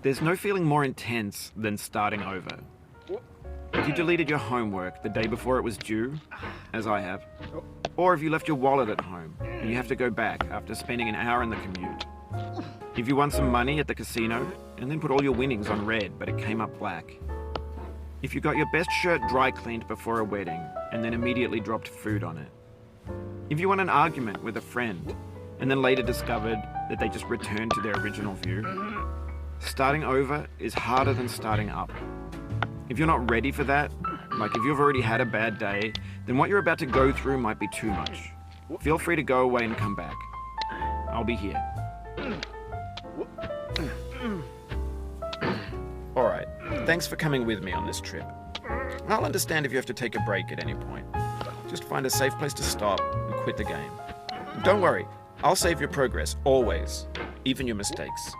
There's no feeling more intense than starting over. If you deleted your homework the day before it was due, as I have, or if you left your wallet at home and you have to go back after spending an hour in the commute. If you won some money at the casino and then put all your winnings on red but it came up black. If you got your best shirt dry cleaned before a wedding and then immediately dropped food on it. If you won an argument with a friend and then later discovered that they just returned to their original view. Starting over is harder than starting up. If you're not ready for that, like if you've already had a bad day, then what you're about to go through might be too much. Feel free to go away and come back. I'll be here. Alright, thanks for coming with me on this trip. I'll understand if you have to take a break at any point. Just find a safe place to stop and quit the game. Don't worry, I'll save your progress, always, even your mistakes.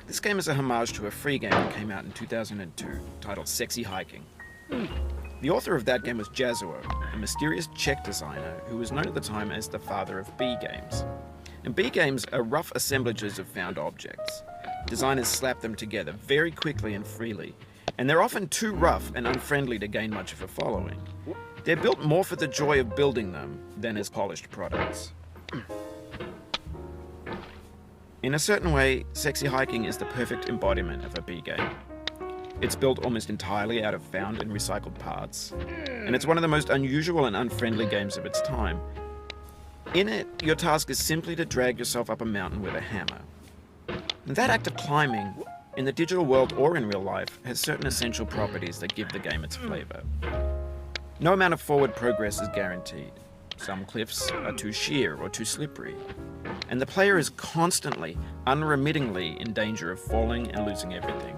This game is a homage to a free game that came out in 2002, titled Sexy Hiking. The author of that game was Jazuo, a mysterious Czech designer who was known at the time as the father of B games. And B games are rough assemblages of found objects. Designers slap them together very quickly and freely, and they're often too rough and unfriendly to gain much of a following. They're built more for the joy of building them than as polished products. In a certain way, Sexy Hiking is the perfect embodiment of a B game. It's built almost entirely out of found and recycled parts, and it's one of the most unusual and unfriendly games of its time. In it, your task is simply to drag yourself up a mountain with a hammer. And that act of climbing, in the digital world or in real life, has certain essential properties that give the game its flavor. No amount of forward progress is guaranteed. Some cliffs are too sheer or too slippery, and the player is constantly, unremittingly in danger of falling and losing everything.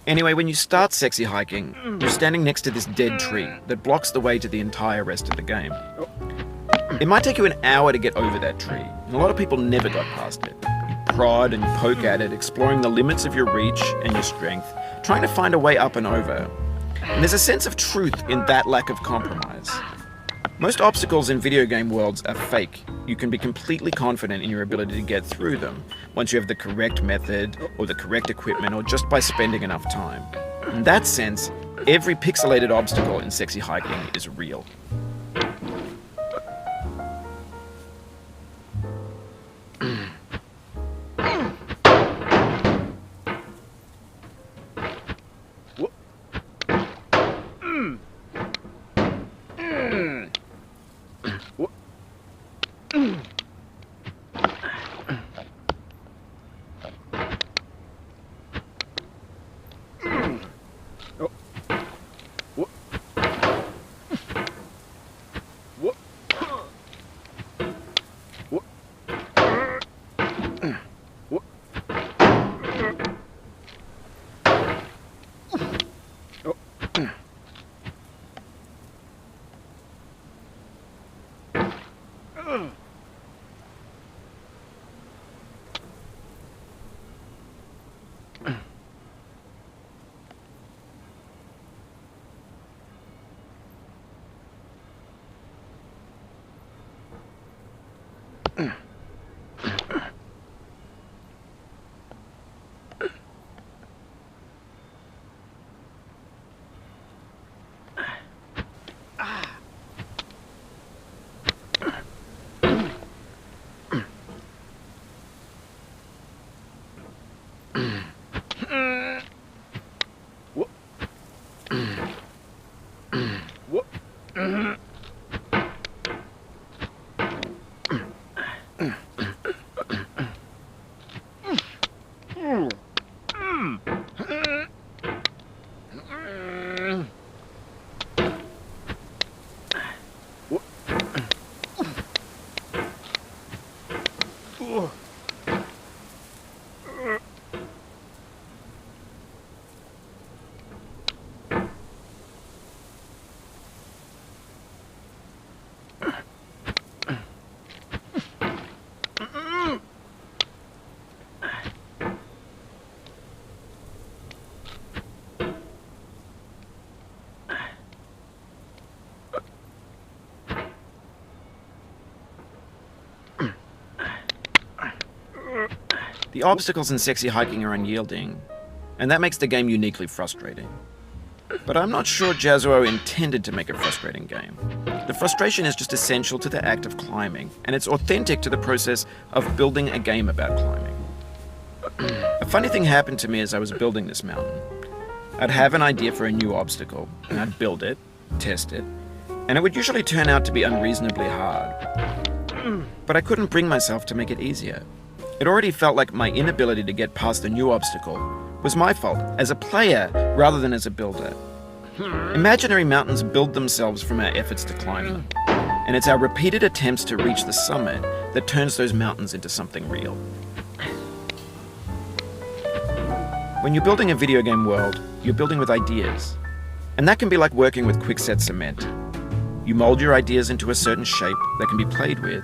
Anyway, when you start Sexy Hiking, you're standing next to this dead tree that blocks the way to the entire rest of the game. It might take you an hour to get over that tree, and a lot of people never got past it. You prod and you poke at it, exploring the limits of your reach and your strength, trying to find a way up and over. And there's a sense of truth in that lack of compromise. Most obstacles in video game worlds are fake. You can be completely confident in your ability to get through them once you have the correct method or the correct equipment or just by spending enough time. In that sense, every pixelated obstacle in Sexy Hiking is real. The obstacles in sexy hiking are unyielding, and that makes the game uniquely frustrating. But I'm not sure Jazuo intended to make a frustrating game. The frustration is just essential to the act of climbing, and it's authentic to the process of building a game about climbing. A funny thing happened to me as I was building this mountain. I'd have an idea for a new obstacle, and I'd build it, test it, and it would usually turn out to be unreasonably hard. But I couldn't bring myself to make it easier. It already felt like my inability to get past the new obstacle was my fault as a player rather than as a builder. Imaginary mountains build themselves from our efforts to climb them, and it's our repeated attempts to reach the summit that turns those mountains into something real. When you're building a video game world, you're building with ideas, and that can be like working with quickset cement. You mold your ideas into a certain shape that can be played with,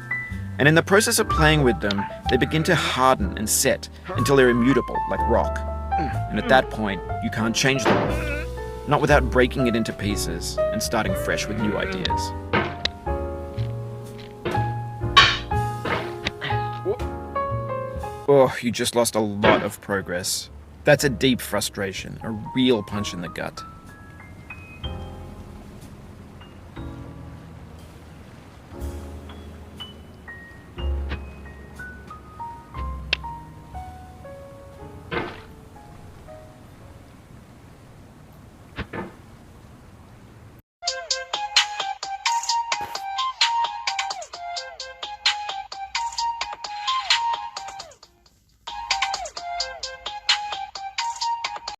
and in the process of playing with them, they begin to harden and set until they're immutable, like rock. And at that point, you can't change the world, not without breaking it into pieces and starting fresh with new ideas. Oh, you just lost a lot of progress. That's a deep frustration, a real punch in the gut.